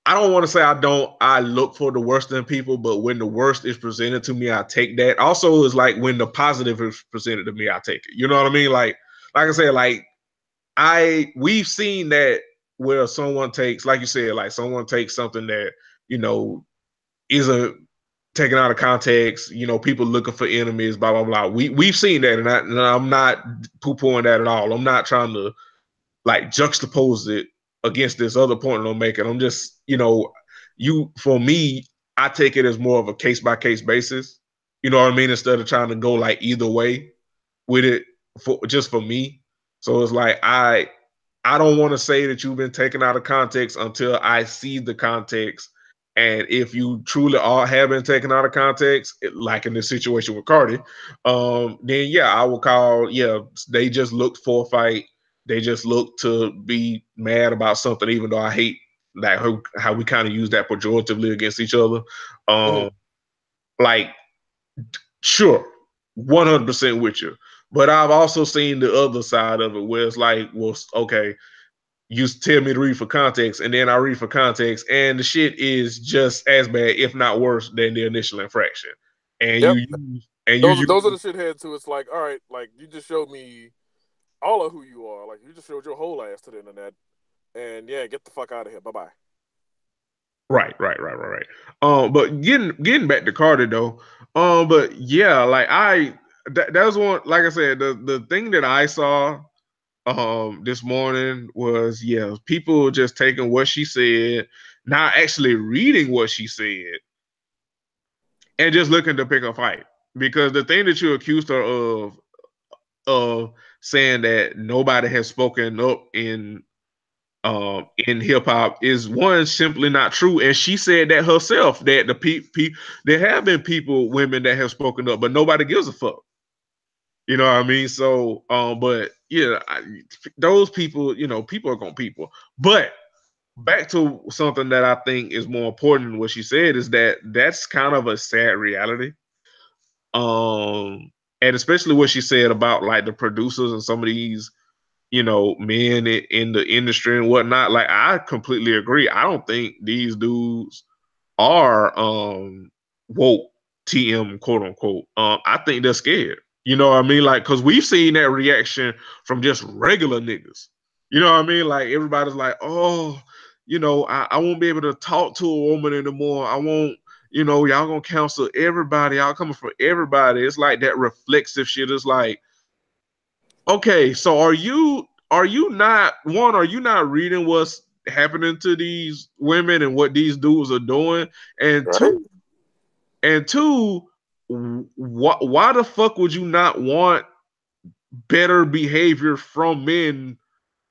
I don't want to say I look for the worst in people, but when the worst is presented to me, I take that. Also, it's like when the positive is presented to me, I take it. You know what I mean? Like I said, like we've seen that where someone takes, like you said, like someone takes something that, isn't taken out of context, people looking for enemies, blah, blah, blah. We've seen that, and I'm not poo-pooing that at all. I'm not trying to like juxtapose it against this other point I'm making. I'm just, for me, I take it as more of a case by case basis. You know what I mean? Instead of trying to go like either way with it for me. So it's like I don't want to say that you've been taken out of context until I see the context. And if you truly have been taken out of context, like in this situation with Cardi, then yeah, I will call, they just looked for a fight. They just look to be mad about something, even though I hate like how we kind of use that pejoratively against each other. Um, like, sure, 100% with you. But I've also seen the other side of it where it's like, well, okay, you tell me to read for context, and then I read for context, and the shit is just as bad, if not worse, than the initial infraction. And Yep. Those are the shitheads who it's like, all right, like you just showed me all of who you are. Like you just showed your whole ass to the internet, and yeah, get the fuck out of here. Bye bye. Right. But getting back to Carter though, but yeah, like that was one. Like I said, the thing that I saw this morning was, yeah, people just taking what she said, not actually reading what she said, and just looking to pick a fight. Because the thing that you accused her of saying that nobody has spoken up in hip hop is, one, simply not true. And she said that herself, that there have been women that have spoken up, but nobody gives a fuck. You know what I mean? So, but yeah, those people, people are gonna people. But back to something that I think is more important than what she said is that that's kind of a sad reality. And especially what she said about like the producers and some of these, men in the industry and whatnot. Like, I completely agree. I don't think these dudes are woke, TM, quote unquote. I think they're scared. You know what I mean? Like, because we've seen that reaction from just regular niggas. You know what I mean? Like, everybody's like, oh, I won't be able to talk to a woman anymore. I won't, y'all gonna counsel everybody. Y'all coming for everybody. It's like that reflexive shit. It's like, okay, so are you not reading what's happening to these women and what these dudes are doing? And Right? two, why the fuck would you not want better behavior from men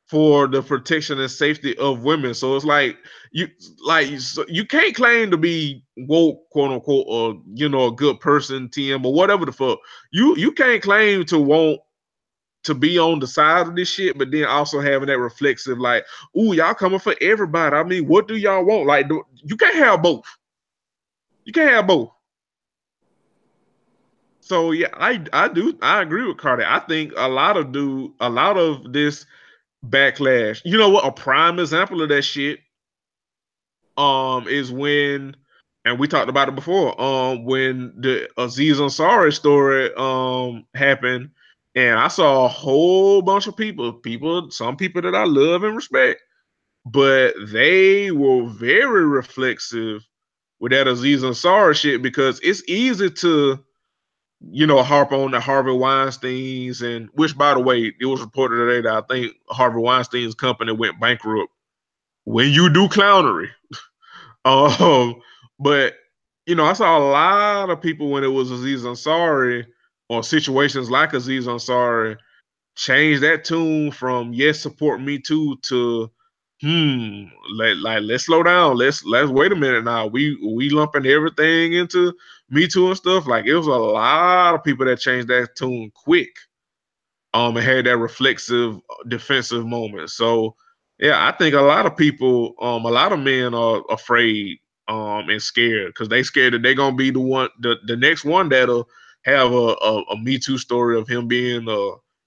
for the protection and safety of women? So it's like you can't claim to be woke, quote unquote, or a good person, TM, or whatever the fuck. You can't claim to want to be on the side of this shit, but then also having that reflexive, like, ooh, y'all coming for everybody. I mean, what do y'all want? Like, you can't have both. You can't have both. So yeah, I agree with Carter. I think a lot of this backlash. You know what? A prime example of that shit is when, and we talked about it before, when the Aziz Ansari story happened, and I saw a whole bunch of some people that I love and respect, but they were very reflexive with that Aziz Ansari shit, because it's easy to harp on the Harvey Weinsteins, and which, by the way, it was reported today that I think Harvey Weinstein's company went bankrupt. When you do clownery, but I saw a lot of people when it was Aziz Ansari or situations like Aziz Ansari change that tune from yes, support me too to let's slow down. Let's wait a minute now. We lumping everything into Me Too and stuff. Like, it was a lot of people that changed that tune quick. And had that reflexive defensive moment. So yeah, I think a lot of people, a lot of men are afraid and scared, because they scared that they're gonna be the next one that'll have a Me Too story of him being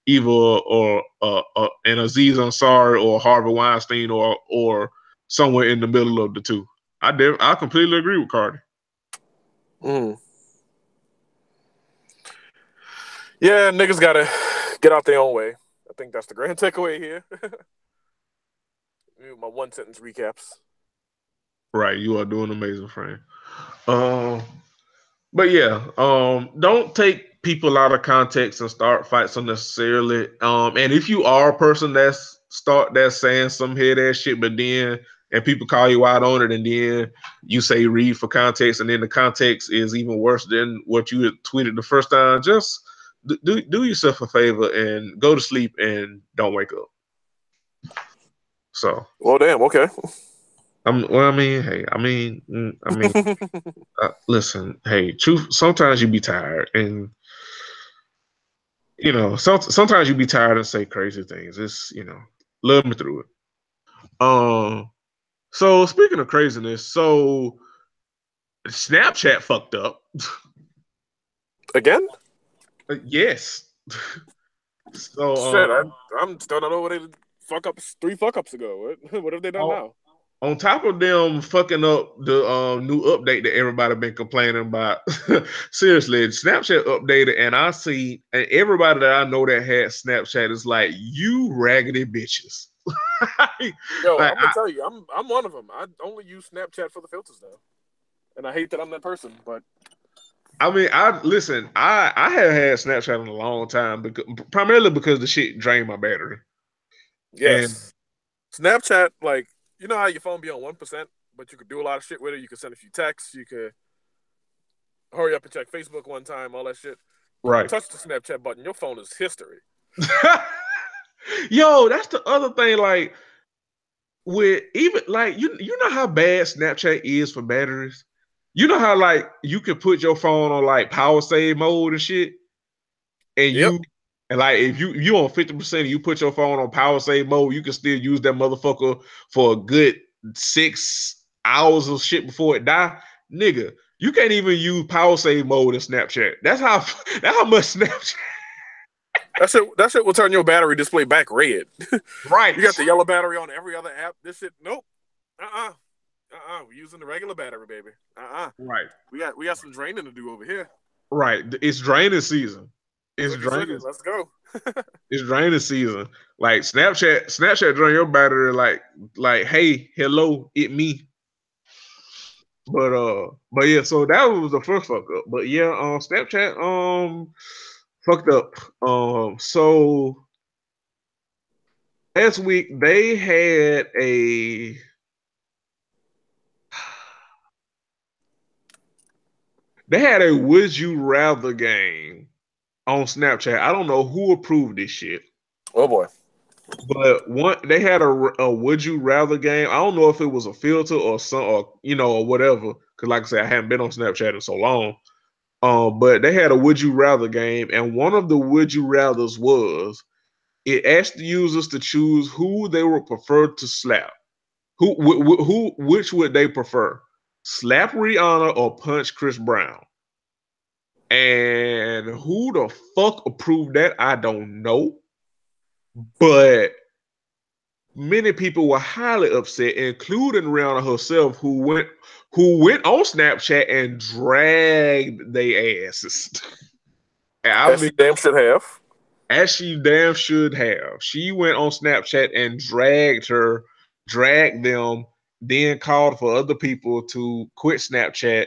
either or an Aziz Ansari or Harvey Weinstein or somewhere in the middle of the two. I completely agree with Cardi. Yeah, niggas gotta get out their own way. I think that's the grand takeaway here. My one sentence recaps. Right, you are doing amazing, friend. But yeah, don't take people out of context and start fights unnecessarily. And if you are a person that's saying some head ass shit, but then and people call you out on it, and then you say read for context, and then the context is even worse than what you had tweeted the first time, just do yourself a favor and go to sleep and don't wake up. So, well, damn, okay. Listen, hey, truth. Sometimes you be tired, and sometimes you be tired and say crazy things. It's love me through it. So speaking of craziness, so Snapchat fucked up. Again? Yes. Shit, So I'm still not over there. Three fuck ups ago. What have they done on, now? on top of them fucking up the new update that everybody been complaining about. Seriously, Snapchat updated, and I see, and everybody that I know that had Snapchat is like, you raggedy bitches. Yo, Like I'm gonna tell you, I'm one of them. I only use Snapchat for the filters now, and I hate that I'm that person. But I mean, I listen. I have had Snapchat in a long time, because primarily because the shit drained my battery. And yes, Snapchat, like you know how your phone be on 1%, but you could do a lot of shit with it. You could send a few texts. You could hurry up and check Facebook one time. All that shit. You right, touch the Snapchat button, your phone is history. yo, that's the other thing. Like with even like you know how bad Snapchat is for batteries. You know how like you can put your phone on like power save mode and shit, and Yep, like if you on 50% and you put your phone on power save mode, you can still use that motherfucker for a good 6 hours of shit before it die. Nigga, you can't even use power save mode in Snapchat. That's how much Snapchat. that shit will turn your battery display back red. You Right. got the yellow battery on every other app. This shit, nope. We're using the regular battery, baby. Right. We got some draining to do over here. Right. It's draining season. It's Cookie sugar, draining. let's go. It's draining season. Like Snapchat drain your battery like, hey, hello, it me. But yeah, so that was the first fuck up. But yeah, Snapchat fucked up. So last week they had a would you rather game on Snapchat. I don't know who approved this shit. Oh boy. But one, they had a would you rather game. I don't know if it was a filter or some, or or whatever. Because like I said, I haven't been on Snapchat in so long. But they had a would you rather game, and one of the would you rather's was it asked the users to choose who they would prefer to slap. Which would they prefer? Slap Rihanna or punch Chris Brown? And who the fuck approved that? I don't know. But many people were highly upset, including Rihanna herself, who went on Snapchat and dragged their asses. I As mean, she damn should have. as she damn should have. She went on Snapchat and dragged them, then called for other people to quit Snapchat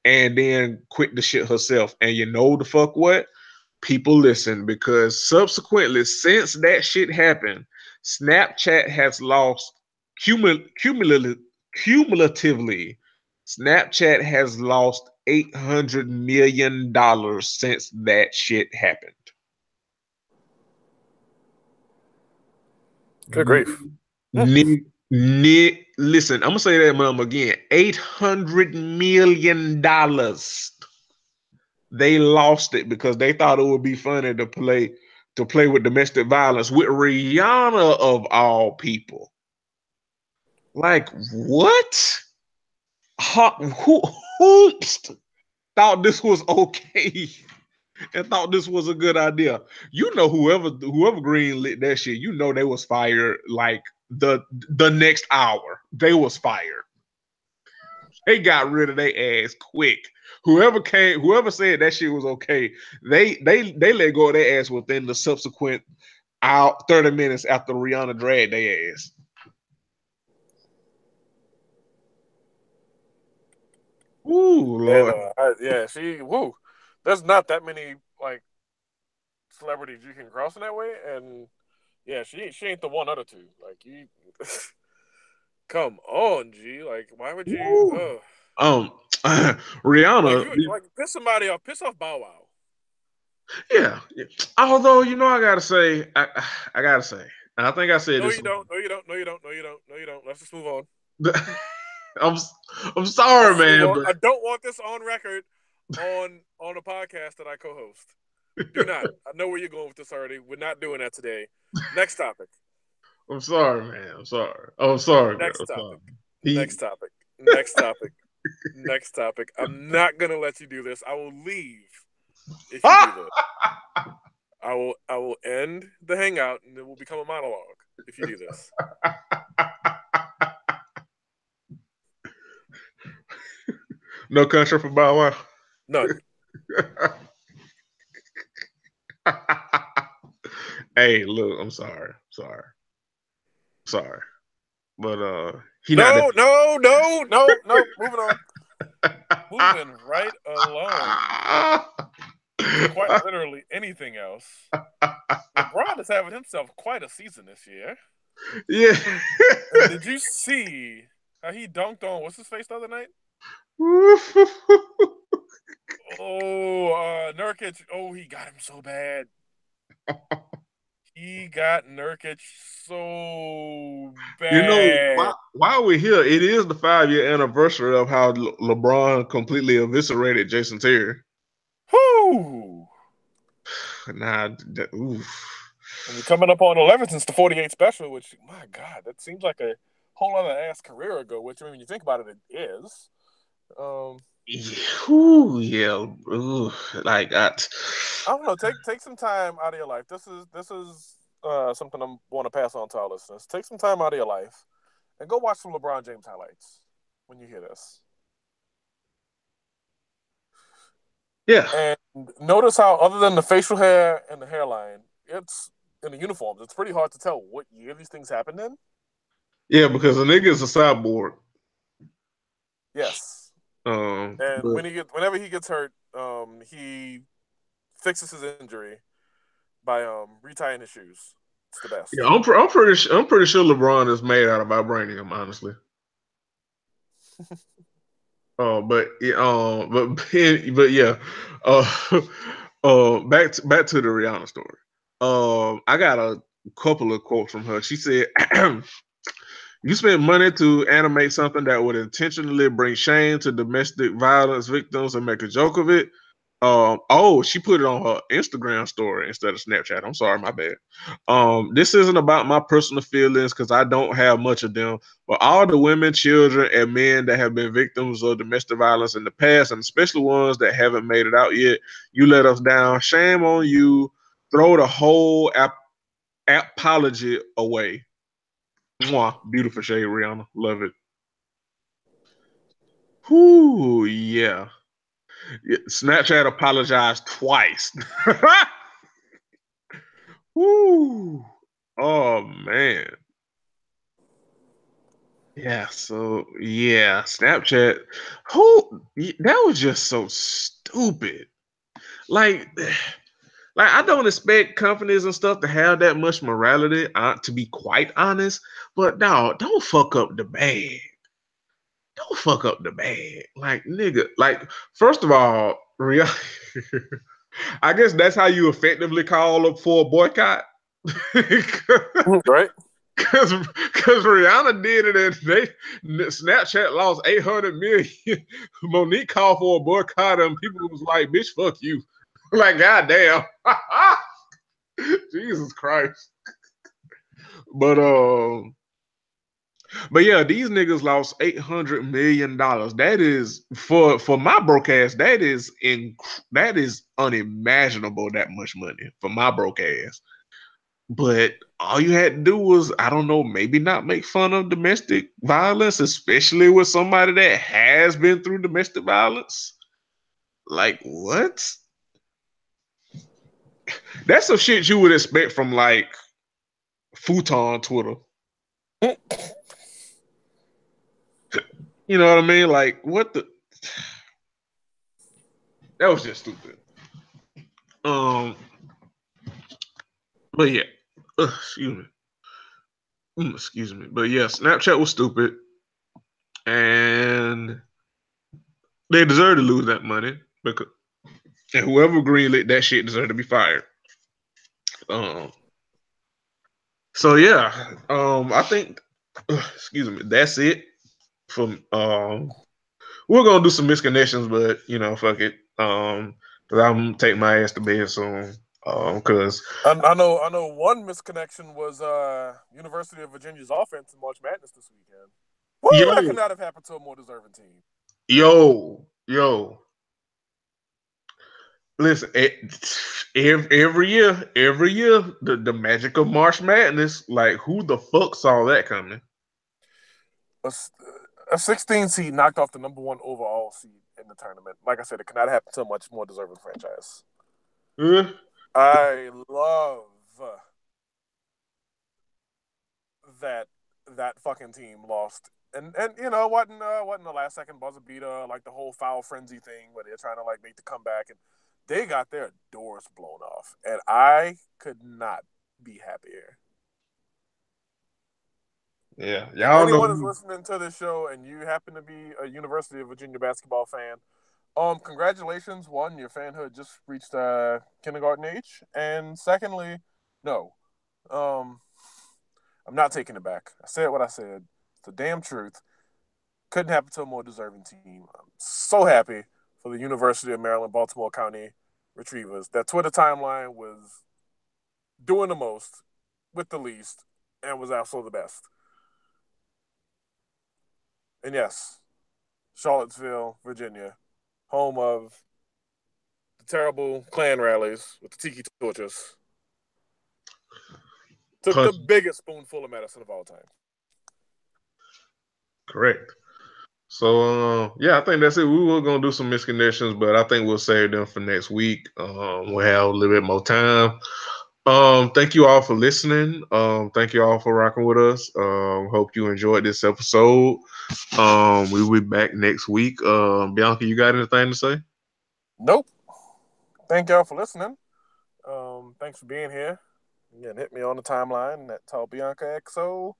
and then quit the shit herself. And you know the fuck what? People listen, because subsequently, since that shit happened, Snapchat has lost cumulatively. Snapchat has lost $800 million since that shit happened. Good grief. Listen, I'm gonna say that number again. $800 million. They lost it because they thought it would be funny to play with domestic violence with Rihanna of all people. Like what? Who thought this was okay and thought this was a good idea? You know, whoever greenlit that shit, you know they was fired like the next hour. They was fired. They got rid of their ass quick. Whoever said that shit was okay, they let go of their ass within the subsequent out 30 minutes after Rihanna dragged their ass. Ooh, And Lord. yeah, woo. There's not that many like celebrities you can cross in that way, and yeah, she ain't the one other two. Like you, come on, G. Like why would you? Ooh. Um, Rihanna, Like piss somebody off. Piss off Bow Wow. yeah. Although I gotta say, I gotta say, and I think I said No, this. you don't. No, you don't. No, you don't. No, you don't. No, you don't. Let's just move on. I'm I'm sorry, Let's just move man, on. but I don't want this on record on a podcast that I co-host. Do not. I know where you're going with this already. We're not doing that today. Next topic. I'm sorry, man. I'm sorry. I'm sorry, girl. Next I'm sorry. topic. He Next topic. Next topic. Next topic. I'm not gonna let you do this. I will leave if you do this. I will end the hangout and it will become a monologue if you do this. No country for Bow Wow. None. Hey, look, I'm sorry, but he not No, that. no, no, no, no. Moving on. Moving right along. To quite literally anything else. LeBron is having himself quite a season this year. Yeah. And did you see how he dunked on what's his face the other night? Oh, Nurkic. Oh, he got him so bad. He got Nurkic so You know bad. why we're here? It is the 5-year anniversary of how LeBron completely eviscerated Jason Terry. Whoo! Nah, oof. And we're coming up on 11 since the 48 special, which, my God, that seems like a whole other ass career ago, which, I mean, when you think about it, it is. Ooh, yeah. Ooh, like that. I don't know. Take some time out of your life. This is something I want to pass on to our listeners. Take some time out of your life and go watch some LeBron James highlights when you hear this. Yeah. And notice how, other than the facial hair and the hairline, it's in the uniforms. It's pretty hard to tell what year these things happened in. Yeah, because the nigga is a cyborg. Yes. And But whenever he gets hurt, he fixes his injury by retying his shoes. It's the best. yeah, I'm pretty sure LeBron is made out of vibranium, honestly. But yeah, but yeah, uh, back to the Rihanna story. I got a couple of quotes from her. She said, "You spent money to animate something that would intentionally bring shame to domestic violence victims and make a joke of it." Oh, she put it on her Instagram story instead of Snapchat. I'm sorry, my bad. This isn't about my personal feelings because I don't have much of them, but all the women, children, and men that have been victims of domestic violence in the past, and especially ones that haven't made it out yet, you let us down. Shame on you. Throw the whole apology away. Mwah. Beautiful shade, Rihanna. Love it. Whoo, yeah. Snapchat apologized twice. Woo. Oh man. Yeah, so yeah, Snapchat. Who that was just so stupid. Like like I don't expect companies and stuff to have that much morality, to be quite honest. But no, don't fuck up the bag. Don't fuck up the bag. Like nigga, like first of all, I guess that's how you effectively call up for a boycott. Right? Because Rihanna did it and Snapchat lost 800 million. Monique called for a boycott and people was like, bitch, fuck you. Like, goddamn. Jesus Christ. But but yeah, these niggas lost $800 million. That is for my broadcast, that is unimaginable that much money for my broadcast. But all you had to do was, I don't know, maybe not make fun of domestic violence, especially with somebody that has been through domestic violence. Like, what? That's some shit you would expect from like Futon Twitter. You know what I mean? Like, what the? That was just stupid. Um, but yeah, excuse me. Excuse me. But yeah, Snapchat was stupid, and they deserve to lose that money because and whoever greenlit that shit deserved to be fired. Um, so yeah, I think, excuse me, that's it. From we're gonna do some misconnections, but you know, fuck it. Cause I'm gonna take my ass to bed soon. Cause I know one misconnection was University of Virginia's offense in March Madness this weekend. Woo, yo, that could not have happened to a more deserving team. Yo. Listen, every year, the magic of March Madness. Like, who the fuck saw that coming? A 16 seed knocked off the number one overall seed in the tournament. Like I said, it could not happen to a much more deserving franchise. Uh, I love that that fucking team lost. And you know, wasn't the last second buzzer beater, like the whole foul frenzy thing where they're trying to like make the comeback, and they got their doors blown off. And I could not be happier. yeah, If y'all anyone is know. listening to this show and you happen to be a University of Virginia basketball fan, congratulations. One, your fanhood just reached kindergarten age, and secondly, no, I'm not taking it back. I said what I said. It's the damn truth. Couldn't happen to a more deserving team. I'm so happy for the University of Maryland, Baltimore County Retrievers. That Twitter timeline was doing the most with the least and was also the best. And yes, Charlottesville, Virginia, home of the terrible Klan rallies with the tiki torches, took the Punch. biggest spoonful of medicine of all time. Correct. So yeah, I think that's it. We were gonna do some misconnections, but I think we'll save them for next week. We'll have a little bit more time. Thank you all for listening. Thank you all for rocking with us. Hope you enjoyed this episode. We'll be back next week. Bianca, you got anything to say? Nope. Thank y'all for listening. Thanks for being here. Again, hit me on the timeline at Tall Bianca XO.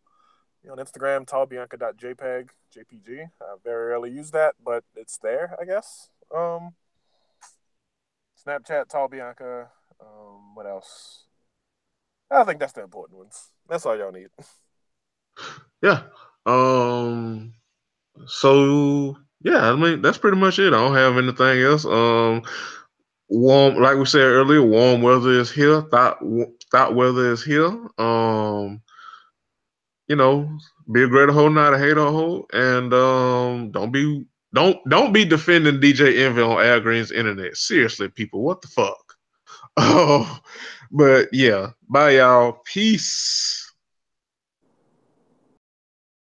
On Instagram, tallbianca.jpg, JPG. I very rarely use that, but it's there, I guess. Snapchat, Tall Bianca. What else? I think that's the important ones. That's all y'all need. Yeah. Um. So yeah, I mean that's pretty much it. I don't have anything else. Warm, like we said earlier, warm weather is here. Thought weather is here. You know, be a greater hoe, not a hater hoe, and don't be defending DJ Envy on Al Green's internet. Seriously, people, what the fuck? Oh, but yeah, bye y'all. Peace.